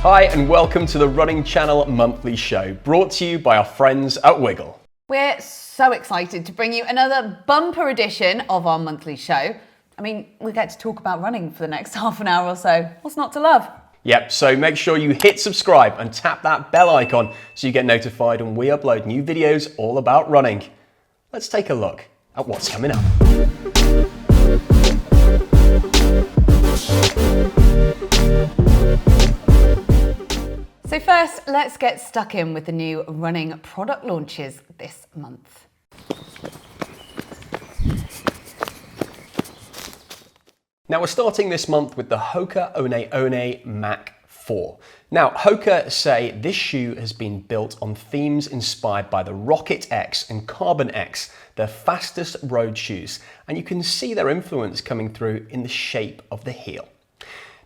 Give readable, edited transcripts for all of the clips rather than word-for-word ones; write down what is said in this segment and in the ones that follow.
Hi and welcome to the Running Channel monthly show, brought to you by our friends at Wiggle. We're so excited to bring you another bumper edition of our monthly show. I mean, we get to talk about running for the next half an hour or so. What's not to love? Yep, so make sure you hit subscribe and tap that bell icon so you get notified when we upload new videos all about running. Let's take a look at what's coming up. So first, let's get stuck in with the new running product launches this month. Now we're starting this month with the HOKA One Mach 4. Now HOKA say this shoe has been built on themes inspired by the Rocket X and Carbon X, their fastest road shoes, and you can see their influence coming through in the shape of the heel.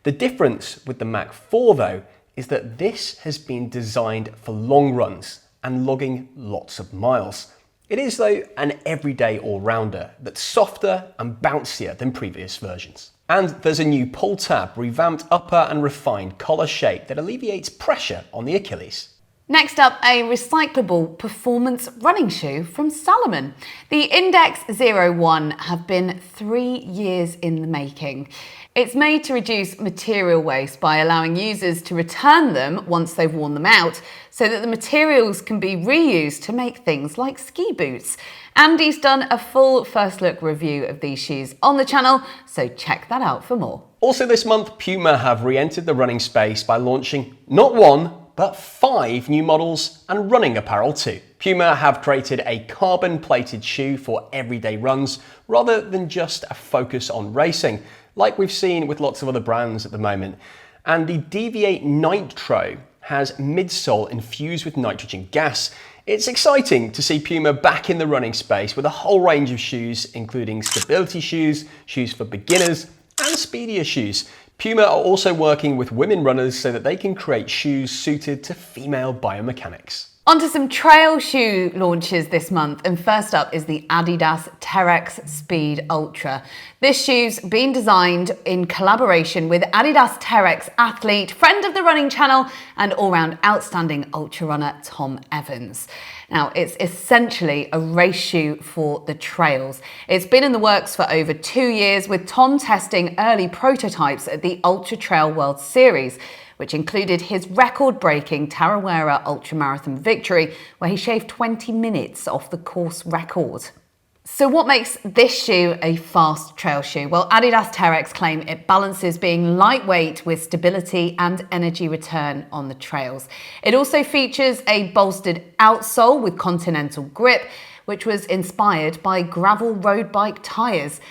The difference with the Mach 4 though is that this has been designed for long runs and logging lots of miles. It is though an everyday all-rounder that's softer and bouncier than previous versions. And there's a new pull tab, revamped upper and refined collar shape that alleviates pressure on the Achilles. Next up, a recyclable performance running shoe from Salomon. The Index 01 have been 3 years in the making. It's made to reduce material waste by allowing users to return them once they've worn them out, so that the materials can be reused to make things like ski boots. Andy's done a full first look review of these shoes on the channel, so check that out for more. Also this month, Puma have re-entered the running space by launching not one, but 5 new models and running apparel too. Puma have created a carbon-plated shoe for everyday runs rather than just a focus on racing, like we've seen with lots of other brands at the moment. And the Deviate Nitro has midsole infused with nitrogen gas. It's exciting to see Puma back in the running space with a whole range of shoes, including stability shoes, shoes for beginners, and speedier shoes. Puma are also working with women runners so that they can create shoes suited to female biomechanics. On to some trail shoe launches this month, and first up is the adidas TERREX Speed Ultra. This shoe's been designed in collaboration with Adidas TERREX athlete, friend of the running channel, and all-round outstanding ultra runner Tom Evans. Now, it's essentially a race shoe for the trails. It's been in the works for over 2 years, with Tom testing early prototypes at the Ultra Trail World Series, which included his record-breaking Tarawera ultramarathon victory, where he shaved 20 minutes off the course record. So what makes this shoe a fast trail shoe? Well, Adidas TERREX claim it balances being lightweight with stability and energy return on the trails. It also features a bolstered outsole with continental grip, which was inspired by gravel road bike tyres.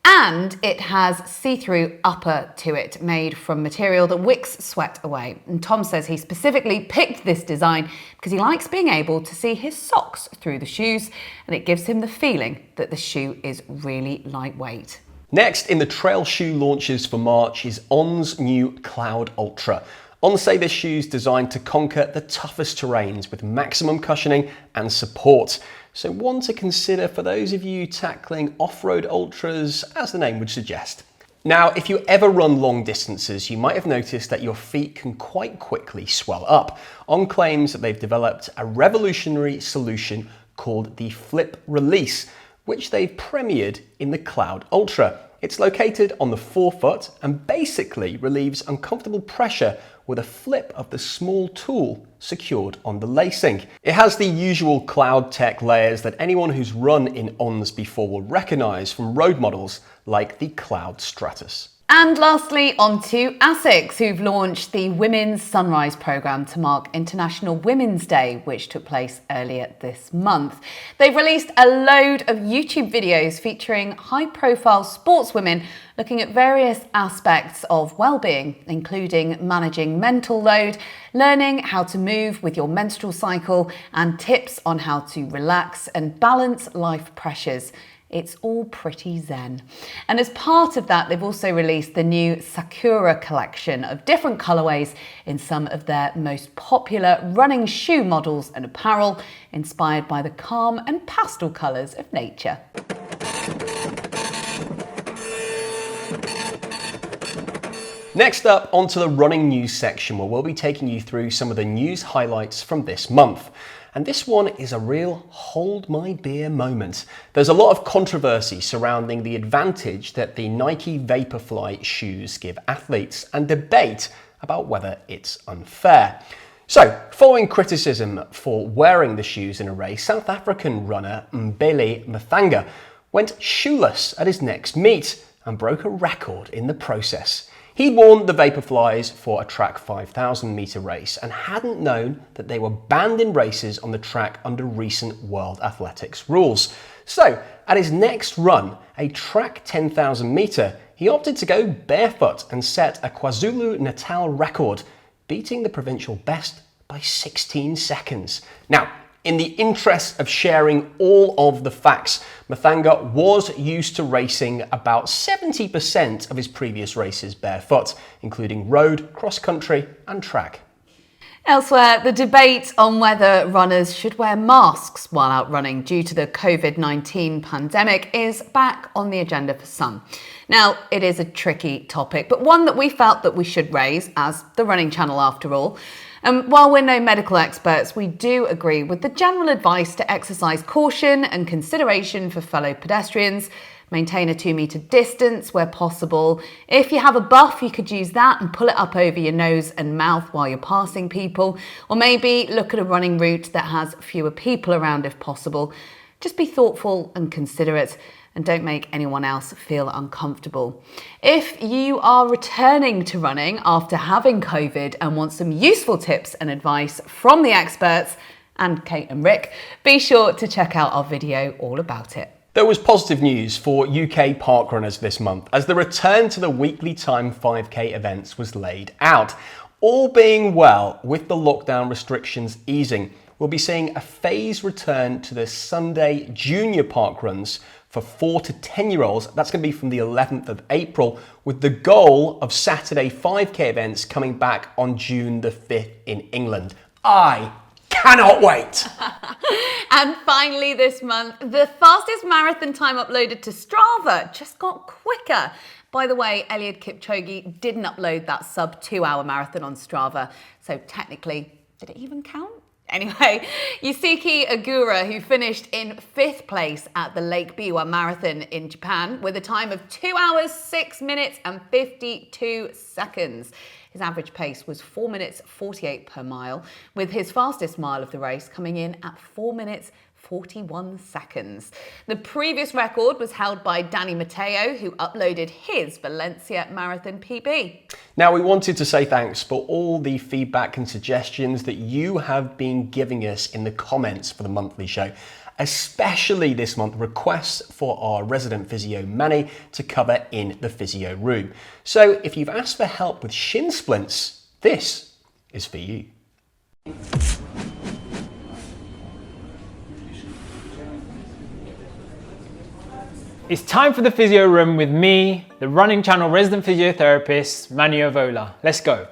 And it has see-through upper to it, made from material that wicks sweat away. And Tom says he specifically picked this design because he likes being able to see his socks through the shoes, and it gives him the feeling that the shoe is really lightweight. Next in the trail shoe launches for March is On's new Cloud Ultra. On say this shoe's designed to conquer the toughest terrains with maximum cushioning and support. So one to consider for those of you tackling off-road ultras, as the name would suggest. Now, if you ever run long distances, you might have noticed that your feet can quite quickly swell up. On claims that they've developed a revolutionary solution called the Flip Release, which they've premiered in the Cloud Ultra. It's located on the forefoot and basically relieves uncomfortable pressure with a flip of the small tool secured on the lacing. It has the usual Cloud Tech layers that anyone who's run in Ons before will recognize from road models like the Cloud Stratus. And lastly, on to ASICS, who've launched the Women's Sunrise programme to mark International Women's Day, which took place earlier this month. They've released a load of YouTube videos featuring high-profile sportswomen looking at various aspects of well-being, including managing mental load, learning how to move with your menstrual cycle, and tips on how to relax and balance life pressures. It's all pretty zen. And as part of that, they've also released the new Sakura collection of different colorways in some of their most popular running shoe models and apparel, inspired by the calm and pastel colors of nature. Next up, onto the running news section, where we'll be taking you through some of the news highlights from this month. And this one is a real hold my beer moment. There's a lot of controversy surrounding the advantage that the Nike Vaporfly shoes give athletes, and debate about whether it's unfair. So, following criticism for wearing the shoes in a race, South African runner Mbele Mathanga went shoeless at his next meet and broke a record in the process. He'd worn the Vaporflies for a track 5,000 metre race and hadn't known that they were banned in races on the track under recent World Athletics rules. So, at his next run, a track 10,000 metre, he opted to go barefoot and set a KwaZulu-Natal record, beating the provincial best by 16 seconds. Now, in the interest of sharing all of the facts, Mathanga was used to racing about 70% of his previous races barefoot, including road, cross-country and track. Elsewhere, the debate on whether runners should wear masks while out running due to the COVID-19 pandemic is back on the agenda for some. Now, it is a tricky topic, but one that we felt that we should raise as the running channel after all. While we're no medical experts, we do agree with the general advice to exercise caution and consideration for fellow pedestrians. Maintain a 2-metre distance where possible. If you have a buff, you could use that and pull it up over your nose and mouth while you're passing people. Or maybe look at a running route that has fewer people around if possible. Just be thoughtful and considerate, and don't make anyone else feel uncomfortable. If you are returning to running after having COVID and want some useful tips and advice from the experts and Kate and Rick, be sure to check out our video all about it. There was positive news for UK park runners this month as the return to the weekly time 5k events was laid out. All being well, with the lockdown restrictions easing, we'll be seeing a phased return to the Sunday junior park runs for 4 to 10-year-olds. That's going to be from the 11th of April, with the goal of Saturday 5k events coming back on June the 5th in England. I cannot wait! And finally this month, the fastest marathon time uploaded to Strava just got quicker. By the way, Eliud Kipchoge didn't upload that sub 2-hour marathon on Strava, so technically, did it even count? Anyway, Yusuke Agura, who finished in 5th place at the Lake Biwa Marathon in Japan with a time of 2 hours, 6 minutes and 52 seconds. His average pace was 4 minutes 48 per mile, with his fastest mile of the race coming in at 4 minutes 41 seconds. The previous record was held by Danny Matteo, who uploaded his Valencia Marathon PB. Now, we wanted to say thanks for all the feedback and suggestions that you have been giving us in the comments for the monthly show, especially this month requests for our resident physio Manni to cover in the physio room. So if you've asked for help with shin splints, this is for you. It's time for the physio room with me, the running channel resident physiotherapist, Manni. Let's go.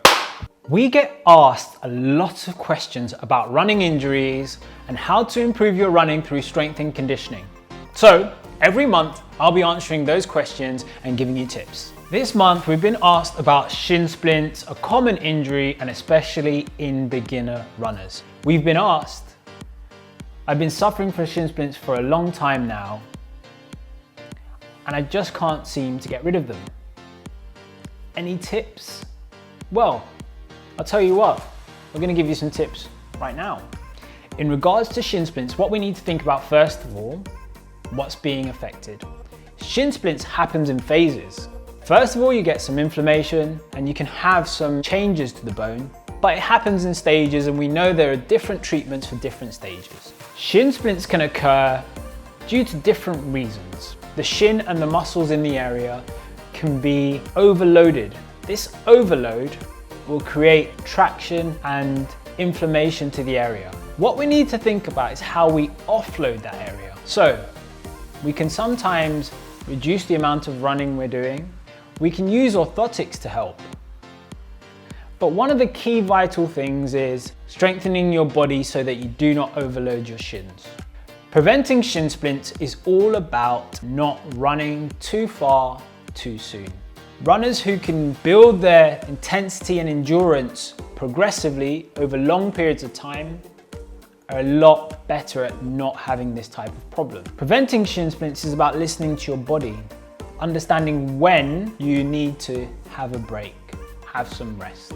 We get asked a lot of questions about running injuries and how to improve your running through strength and conditioning. So every month I'll be answering those questions and giving you tips. This month we've been asked about shin splints, a common injury, and especially in beginner runners. We've been asked, I've been suffering from shin splints for a long time now, and I just can't seem to get rid of them. Any tips? Well, I'll tell you what, we're gonna give you some tips right now. In regards to shin splints, what we need to think about first of all, what's being affected. Shin splints happens in phases. First of all, you get some inflammation and you can have some changes to the bone, but it happens in stages and we know there are different treatments for different stages. Shin splints can occur due to different reasons. The shin and the muscles in the area can be overloaded. This overload will create traction and inflammation to the area. What we need to think about is how we offload that area. So we can sometimes reduce the amount of running we're doing. We can use orthotics to help. But one of the key vital things is strengthening your body so that you do not overload your shins. Preventing shin splints is all about not running too far too soon. Runners who can build their intensity and endurance progressively over long periods of time are a lot better at not having this type of problem. Preventing shin splints is about listening to your body, understanding when you need to have a break, have some rest.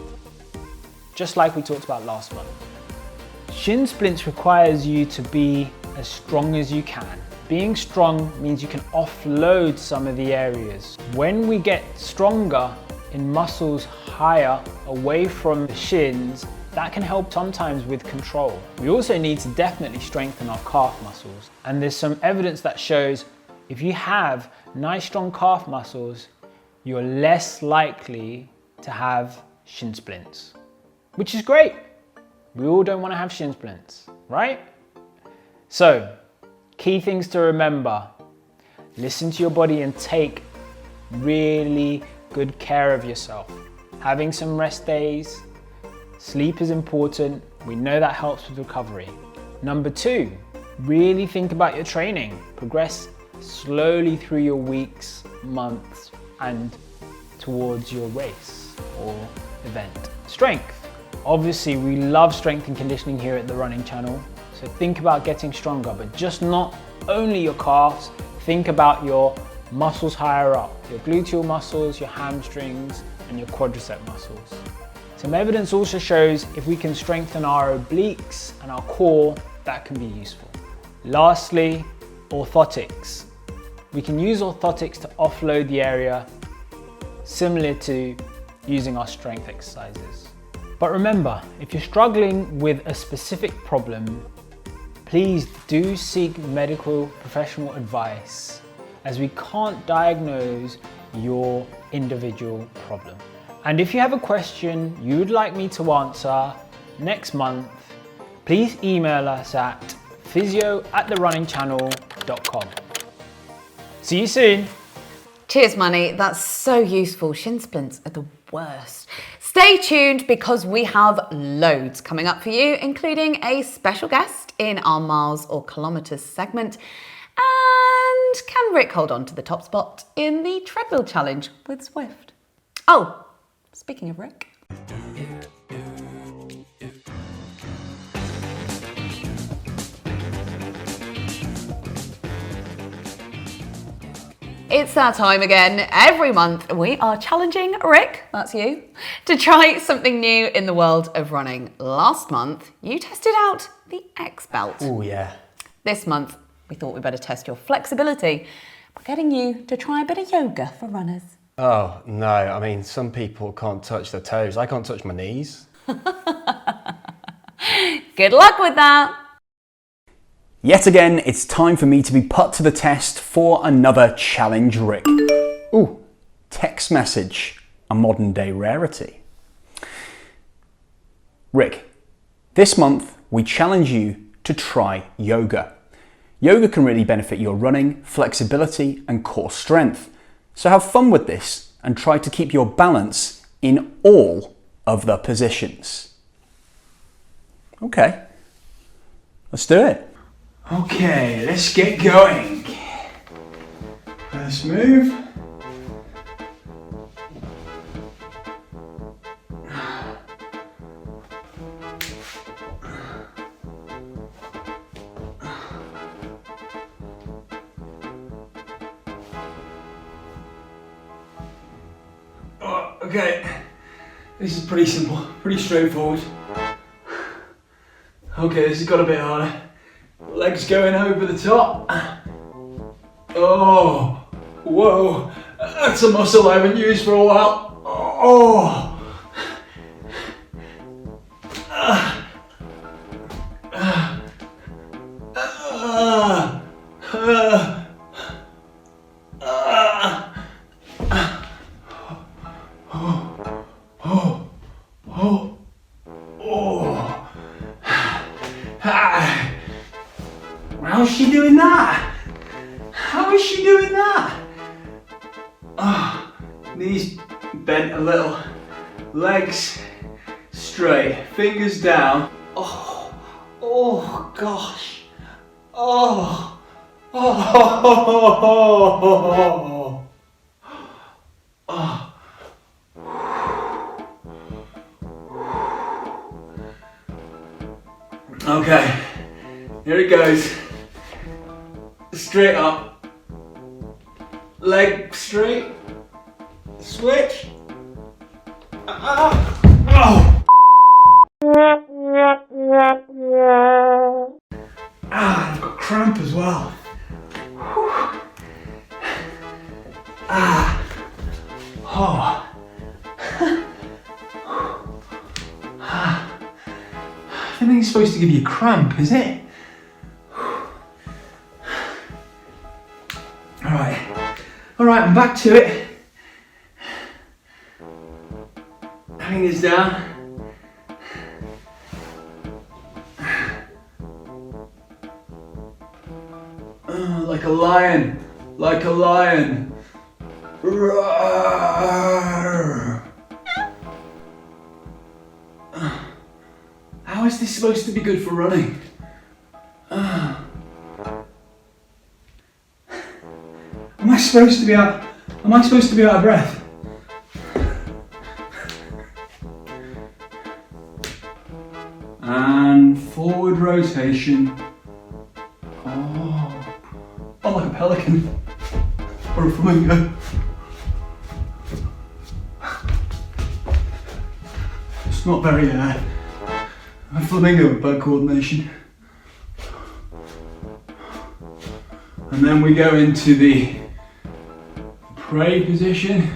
Just like we talked about last month. Shin splints requires you to be as strong as you can. Being strong means you can offload some of the areas. When we get stronger in muscles higher away from the shins, that can help sometimes with control. We also need to definitely strengthen our calf muscles. And there's some evidence that shows if you have nice strong calf muscles, you're less likely to have shin splints, which is great. We all don't want to have shin splints, right? So, key things to remember. Listen to your body and take really good care of yourself. Having some rest days, sleep is important. We know that helps with recovery. Number 2, really think about your training. Progress slowly through your weeks, months, and towards your race or event. Strength. Obviously, we love strength and conditioning here at the Running Channel. So think about getting stronger, but just not only your calves, think about your muscles higher up, your gluteal muscles, your hamstrings, and your quadricep muscles. Some evidence also shows if we can strengthen our obliques and our core, that can be useful. Lastly, orthotics. We can use orthotics to offload the area similar to using our strength exercises. But remember, if you're struggling with a specific problem, please do seek medical professional advice, as we can't diagnose your individual problem. And if you have a question you would like me to answer next month, please email us at physio@therunningchannel.com. See you soon. Cheers, Manni. That's so useful. Shin splints are the worst. Stay tuned because we have loads coming up for you, including a special guest in our miles or kilometres segment. And can Rick hold on to the top spot in the treadmill challenge with Swift? Oh, speaking of Rick. It's that time again. Every month we are challenging Rick, that's you, to try something new in the world of running. Last month, you tested out the X belt. Oh yeah. This month, we thought we'd better test your flexibility by getting you to try a bit of yoga for runners. Oh no, I mean, some people can't touch their toes. I can't touch my knees. Good luck with that. Yet again, it's time for me to be put to the test for another challenge, Rick. Ooh, text message, a modern day rarity. Rick, this month we challenge you to try yoga. Yoga can really benefit your running, flexibility and core strength. So have fun with this and try to keep your balance in all of the positions. Okay, let's do it. Okay, let's get going. First move. Oh, okay, this is pretty simple, pretty straightforward. Okay, this has got a bit harder. Legs going over the top. Oh, whoa, that's a muscle I haven't used for a while. Oh. How's she doing that? How is she doing that? Oh, knees bent a little, legs straight, fingers down. Oh, oh gosh. Oh, oh, oh, oh, oh, oh. Okay, here it goes. Straight up. Leg straight. Switch. Oh! I've got cramp as well. Whew. Oh. I think it's supposed to give you cramp, is it? Alright, I'm back to it. Hang this down. Like a lion, like a lion. Roar. How is this supposed to be good for running? Am I supposed to be out of breath? And forward rotation. Oh, like a pelican or a flamingo. It's not very a flamingo with bad coordination. And then we go into the pray position.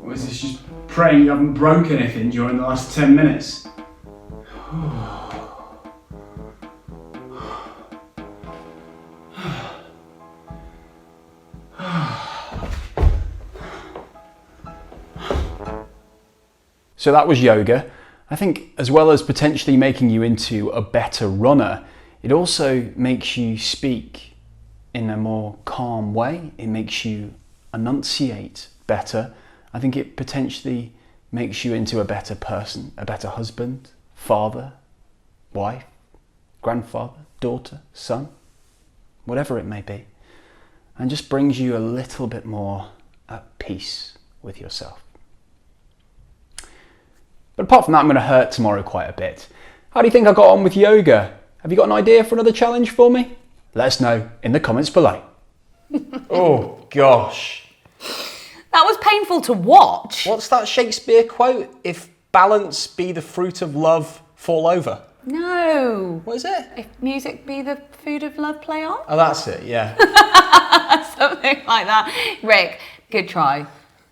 Or is this just praying you haven't broke anything during the last 10 minutes? So that was yoga. I think as well as potentially making you into a better runner, it also makes you speak in a more calm way. It makes you enunciate better. I think it potentially makes you into a better person, a better husband, father, wife, grandfather, daughter, son, whatever it may be, and just brings you a little bit more at peace with yourself. But apart from that, I'm going to hurt tomorrow quite a bit. How do you think I got on with yoga? Have you got an idea for another challenge for me? Let us know in the comments below. Oh gosh. That was painful to watch. What's that Shakespeare quote? If balance be the fruit of love, fall over. No. What is it? If music be the food of love, play on? Oh, that's it, yeah. Something like that. Rick, good try.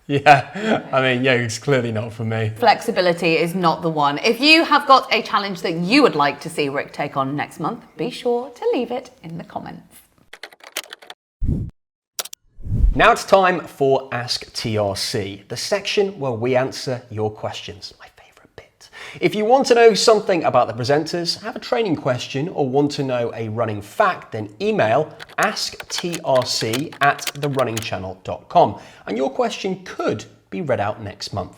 Yeah, I mean, yoga's clearly not for me. Flexibility is not the one. If you have got a challenge that you would like to see Rick take on next month, be sure to leave it in the comments. Now it's time for Ask TRC, the section where we answer your questions. My favourite bit. If you want to know something about the presenters, have a training question, or want to know a running fact, then email asktrc@therunningchannel.com and your question could be read out next month.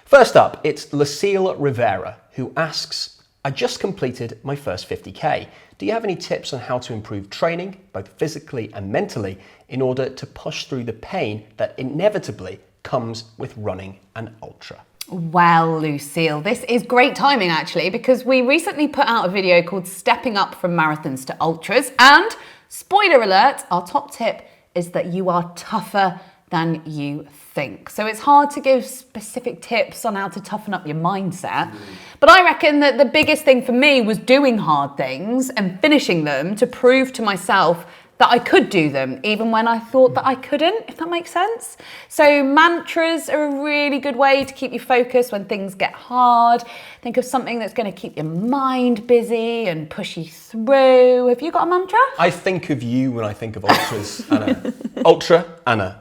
First up, it's Lucille Rivera, who asks, I just completed my first 50k. Do you have any tips on how to improve training, both physically and mentally, in order to push through the pain that inevitably comes with running an ultra? Well, Lucille, this is great timing actually, because we recently put out a video called Stepping Up from Marathons to Ultras, and spoiler alert, our top tip is that you are tougher than you think. So it's hard to give specific tips on how to toughen up your mindset. But I reckon that the biggest thing for me was doing hard things and finishing them to prove to myself that I could do them, even when I thought that I couldn't, if that makes sense. So mantras are a really good way to keep you focused when things get hard. Think of something that's going to keep your mind busy and push you through. Have you got a mantra? I think of you when I think of ultras, Anna. Ultra Anna,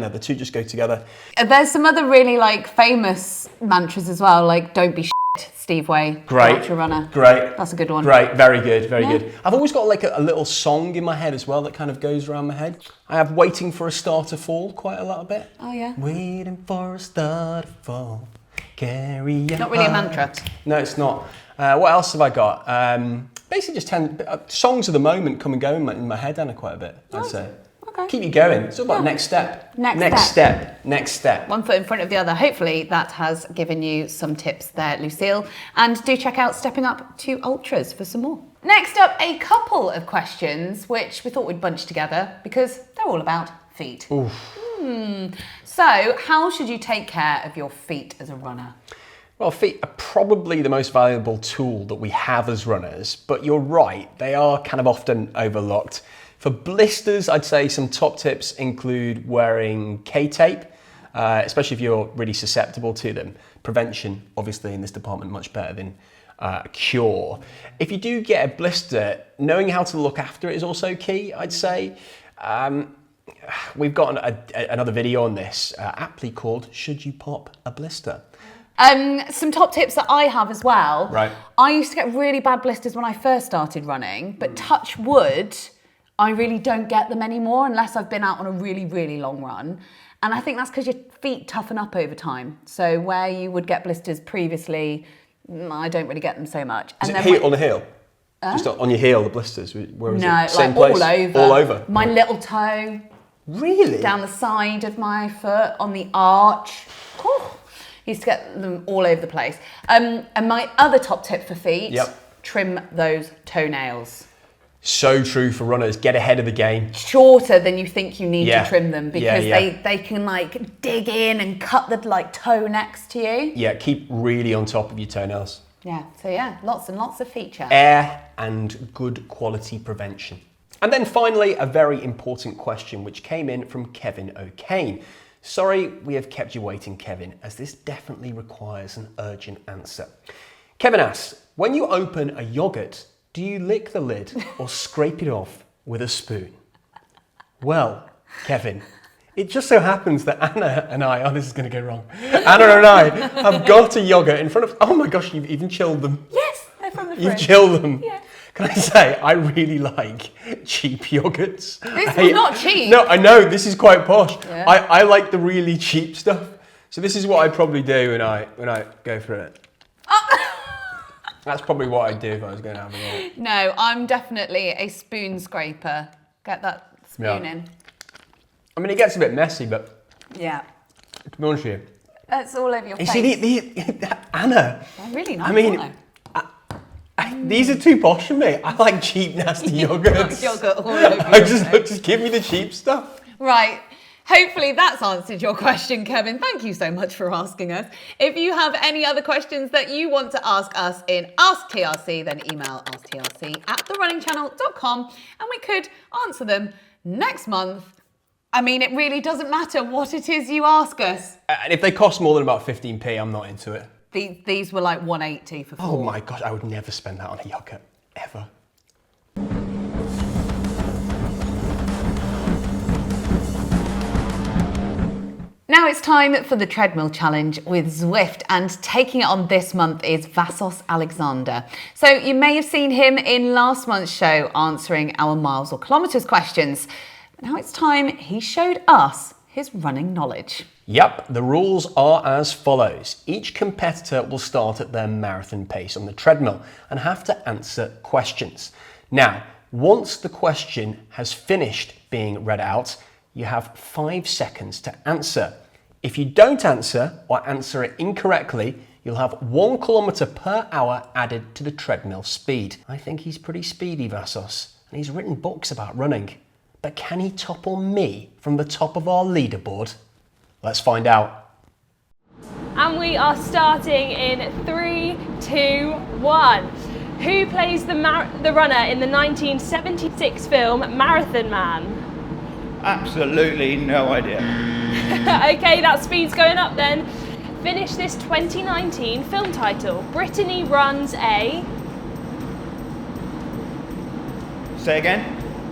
the two just go together. There's some other really famous mantras as well, like don't be Steve Way, great, ultra runner. Great. That's a good one. Great, very good, very good. I've always got a little song in my head as well that kind of goes around my head. I have Waiting for a Star to Fall quite a little bit. Oh yeah. Waiting for a star to fall, carry your Not really a heart. mantra. No, it's not. What else have I got? Basically just songs of the moment come and go in my head, Anna, quite a bit, I'd say. Okay. Okay. Keep you going. It's all about next step. Next step. One foot in front of the other. Hopefully that has given you some tips there, Lucille. And do check out Stepping Up to Ultras for some more. Next up, a couple of questions which we thought we'd bunch together because they're all about feet. So, how should you take care of your feet as a runner? Well, feet are probably the most valuable tool that we have as runners, but you're right, they are kind of often overlooked. For blisters, I'd say some top tips include wearing K-tape, especially if you're really susceptible to them. Prevention, obviously, in this department, much better than cure. If you do get a blister, knowing how to look after it is also key, I'd say. We've got another video on this, aptly called Should You Pop a Blister? Some top tips that I have as well. Right. I used to get really bad blisters when I first started running, but touch wood, I really don't get them anymore unless I've been out on a really, really long run. And I think that's because your feet toughen up over time. So where you would get blisters previously, I don't really get them so much. Is it heel on the heel? Just on your heel, the blisters? Where is it? Same place? All over. All over? My little toe. Really? Down the side of my foot, on the arch. Used to get them all over the place. And my other top tip for feet, trim those toenails. So true for runners, get ahead of the game. Shorter than you think you need to trim them because they can like dig in and cut the like toe next to you. Yeah, keep really on top of your toenails. Yeah, so yeah, lots and lots of feature. Air and good quality prevention. And then finally, a very important question which came in from Kevin O'Kane. Sorry, we have kept you waiting, Kevin, as this definitely requires an urgent answer. Kevin asks, when you open a yogurt, do you lick the lid or scrape it off with a spoon? Well, Kevin, it just so happens that Anna and I, this is going to go wrong. Anna and I have got a yogurt in front of, oh my gosh, you've even chilled them. Yes, they're from the fridge. You've chilled them. Yeah. Can I say, I really like cheap yogurts. This is not cheap. No, I know, this is quite posh. Yeah. I like the really cheap stuff. So this is what I'd probably do when I go for it. That's probably what I'd do if I was going to have a yogurt. No, I'm definitely a spoon scraper. Get that spoon in. I mean, it gets a bit messy, but yeah. To be honest with you. That's all over your face. You see, Anna. They're really nice, I mean, aren't these are too posh for me. I like cheap, nasty yogurts. Yogurt all over Just give me the cheap stuff. Right. Hopefully that's answered your question, Kevin. Thank you so much for asking us. If you have any other questions that you want to ask us in Ask TRC, then email asktrc@therunningchannel.com and we could answer them next month. I mean, it really doesn't matter what it is you ask us. And if they cost more than about 15p, I'm not into it. These were like 180 for 4. Oh my gosh, I would never spend that on a yogurt, ever. Now it's time for the treadmill challenge with Zwift, and taking it on this month is Vassos Alexander. So you may have seen him in last month's show answering our miles or kilometres questions. But now it's time he showed us his running knowledge. Yep, the rules are as follows. Each competitor will start at their marathon pace on the treadmill and have to answer questions. Now, once the question has finished being read out, you have 5 seconds to answer. If you don't answer or answer it incorrectly, you'll have 1 kilometre per hour added to the treadmill speed. I think he's pretty speedy, Vassos, and he's written books about running. But can he topple me from the top of our leaderboard? Let's find out. And we are starting in 3, 2, 1. Who plays the runner in the 1976 film Marathon Man? Absolutely no idea. Okay, that speed's going up then. Finish this 2019 film title. Brittany runs a... Say again?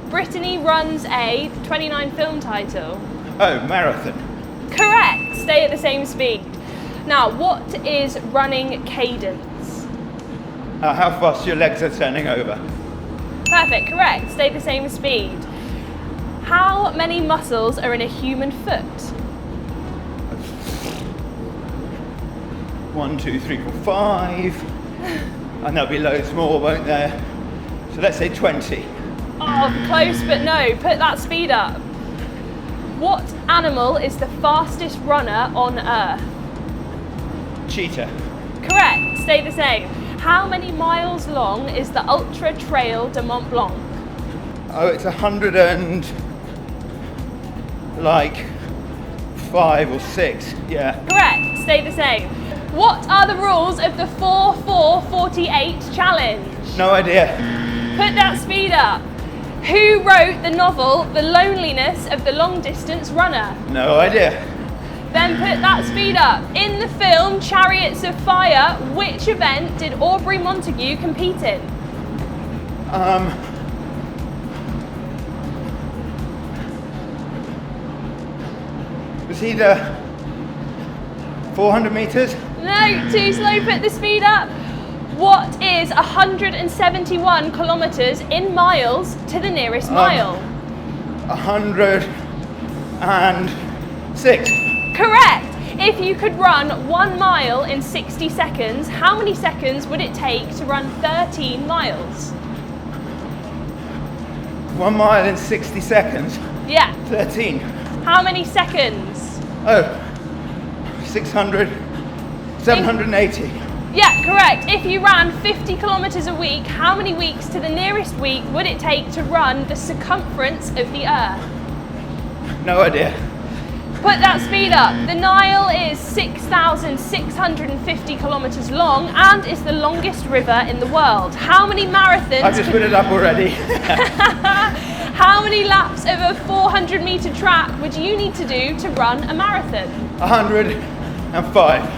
Brittany runs a 29 film title. Oh, marathon. Correct, stay at the same speed. Now, what is running cadence? How fast your legs are turning over. Perfect, correct, stay the same speed. How many muscles are in a human foot? 1, 2, 3, 4, 5. And there'll be loads more, won't there? So let's say 20. Oh, close, but no, put that speed up. What animal is the fastest runner on Earth? Cheetah. Correct, stay the same. How many miles long is the Ultra Trail de Mont Blanc? Oh, it's 105 or 6, yeah. Correct, stay the same. What are the rules of the 4-4-48 challenge? No idea. Put that speed up. Who wrote the novel The Loneliness of the Long Distance Runner? No idea. Then put that speed up. In the film Chariots of Fire, which event did Aubrey Montague compete in? Was he the 400 meters? No, too slow, put the speed up. What is 171 kilometres in miles to the nearest mile? 106. Correct. If you could run 1 mile in 60 seconds, how many seconds would it take to run 13 miles? 1 mile in 60 seconds. Yeah. 13. How many seconds? Oh, 600, 780. Yeah, correct. If you ran 50 kilometres a week, how many weeks to the nearest week would it take to run the circumference of the Earth? No idea. Put that speed up. The Nile is 6,650 kilometres long and is the longest river in the world. How many marathons? I've just put it up already. How many laps of a 400 metre track would you need to do to run a marathon? 105.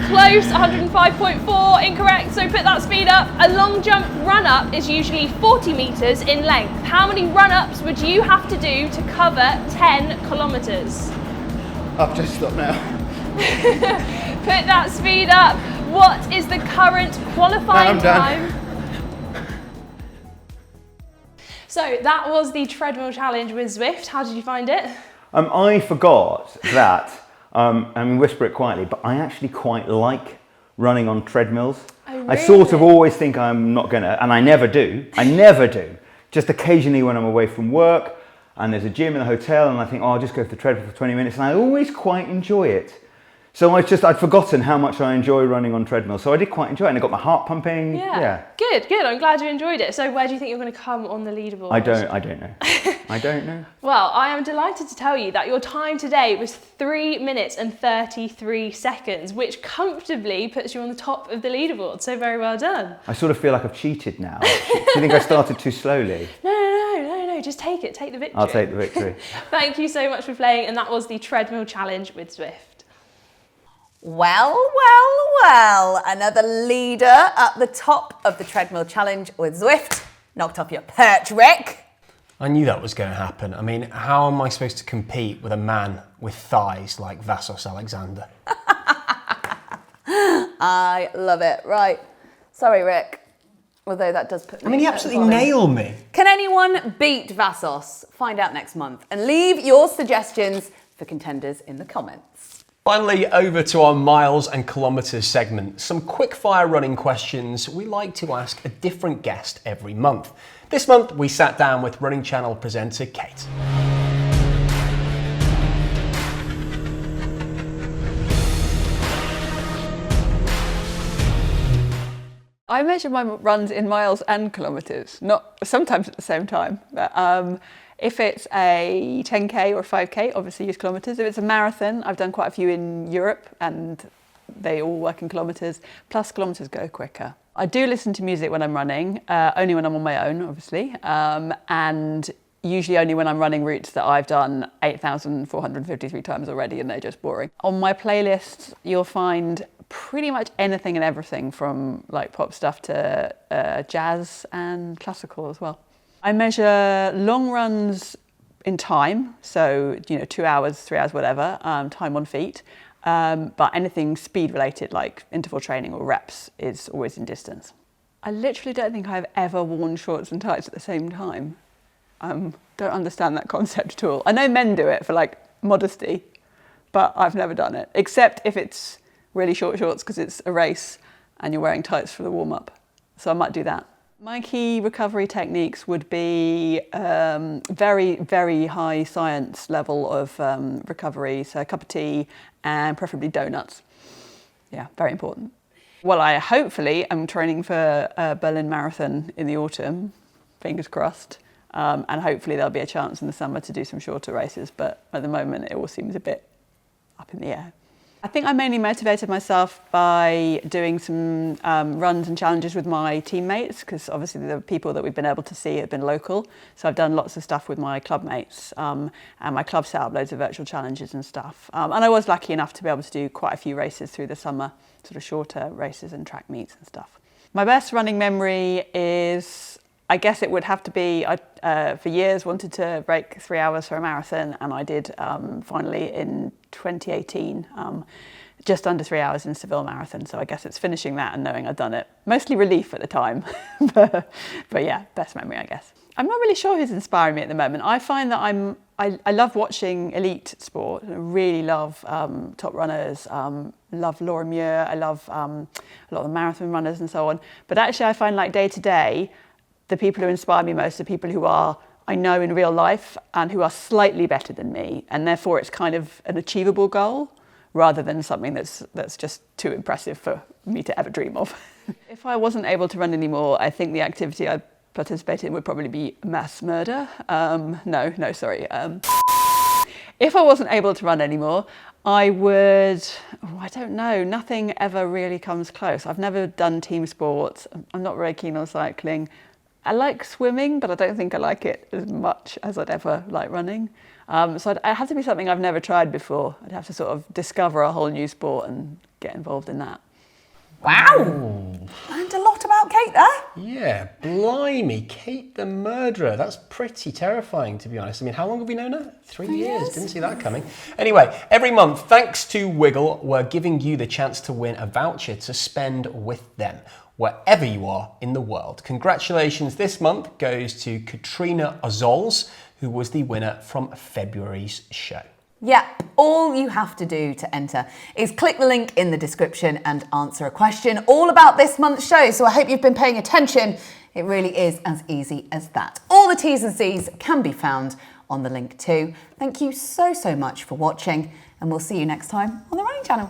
Close, 105.4, incorrect, so put that speed up. A long jump run-up is usually 40 metres in length. How many run-ups would you have to do to cover 10 kilometres? I've just stopped now. Put that speed up. What is the current qualifying time? So that was the treadmill challenge with Zwift. How did you find it? I forgot that, whisper it quietly, but I actually quite like running on treadmills. Oh, really? I sort of always think I'm not gonna, and I never do. I never do. Just occasionally when I'm away from work and there's a gym in the hotel and I think, oh, I'll just go for the treadmill for 20 minutes, and I always quite enjoy it. So I'd forgotten how much I enjoy running on treadmill. So I did quite enjoy it, and I got my heart pumping. Yeah. Good. I'm glad you enjoyed it. So where do you think you're going to come on the leaderboard? I don't know. I don't know. Well, I am delighted to tell you that your time today was 3 minutes and 33 seconds, which comfortably puts you on the top of the leaderboard. So very well done. I sort of feel like I've cheated now. Do you think I started too slowly? No. Just take it. Take the victory. I'll take the victory. Thank you so much for playing. And that was the treadmill challenge with Zwift. Well, another leader at the top of the treadmill challenge with Zwift. Knocked off your perch, Rick. I knew that was going to happen. I mean, how am I supposed to compete with a man with thighs like Vassos Alexander? I love it. Right. Sorry, Rick. Although that does put me... I mean, he absolutely nailed me. Can anyone beat Vassos? Find out next month. And leave your suggestions for contenders in the comments. Finally, over to our miles and kilometres segment. Some quick fire running questions we like to ask a different guest every month. This month, we sat down with Running Channel presenter Kate. I measure my runs in miles and kilometres, not sometimes at the same time. But if it's a 10k or a 5k, obviously use kilometres. If it's a marathon, I've done quite a few in Europe and they all work in kilometres, plus kilometres go quicker. I do listen to music when I'm running, only when I'm on my own, obviously, and usually only when I'm running routes that I've done 8,453 times already and they're just boring. On my playlist, you'll find pretty much anything and everything from like pop stuff to jazz and classical as well. I measure long runs in time, so 2 hours, 3 hours, whatever, time on feet. But anything speed related like interval training or reps is always in distance. I literally don't think I've ever worn shorts and tights at the same time. Don't understand that concept at all. I know men do it for like modesty, but I've never done it, except if it's really short shorts because it's a race and you're wearing tights for the warm-up. So I might do that. My key recovery techniques would be very, very high science level of recovery. So a cup of tea and preferably donuts. Yeah, very important. Well, hopefully I'm training for a Berlin Marathon in the autumn, fingers crossed. And hopefully there'll be a chance in the summer to do some shorter races. But at the moment it all seems a bit up in the air. I think I mainly motivated myself by doing some runs and challenges with my teammates, because obviously the people that we've been able to see have been local. So I've done lots of stuff with my club mates, and my club set up loads of virtual challenges and stuff. And I was lucky enough to be able to do quite a few races through the summer, sort of shorter races and track meets and stuff. My best running memory is, I guess it would have to be, I for years wanted to break 3 hours for a marathon, and I did finally in 2018, just under 3 hours in Seville Marathon. So I guess it's finishing that and knowing I'd done it. Mostly relief at the time, but yeah, best memory, I guess. I'm not really sure who's inspiring me at the moment. I find that I love watching elite sport. I really love top runners, love Laura Muir, I love a lot of the marathon runners and so on. But actually I find like day to day, the people who inspire me most are people who I know in real life and who are slightly better than me, and therefore it's kind of an achievable goal rather than something that's just too impressive for me to ever dream of. If I wasn't able to run anymore, I think the activity I'd participate in would probably be mass murder. Sorry. If I wasn't able to run anymore, I would, I don't know, nothing ever really comes close. I've never done team sports. I'm not very keen on cycling. I like swimming, but I don't think I like it as much as I'd ever like running. So it'd have to be something I've never tried before. I'd have to sort of discover a whole new sport and get involved in that. Wow! Learned a lot about Kate there. Yeah, blimey, Kate the murderer. That's pretty terrifying, to be honest. I mean, how long have we known her? 3 years. Didn't see that coming. Anyway, every month, thanks to Wiggle, we're giving you the chance to win a voucher to spend with them, wherever you are in the world. Congratulations this month goes to Katrina Ozols, who was the winner from February's show. Yep, all you have to do to enter is click the link in the description and answer a question all about this month's show. So I hope you've been paying attention. It really is as easy as that. All the T's and C's can be found on the link too. Thank you so much for watching, and we'll see you next time on the Running Channel.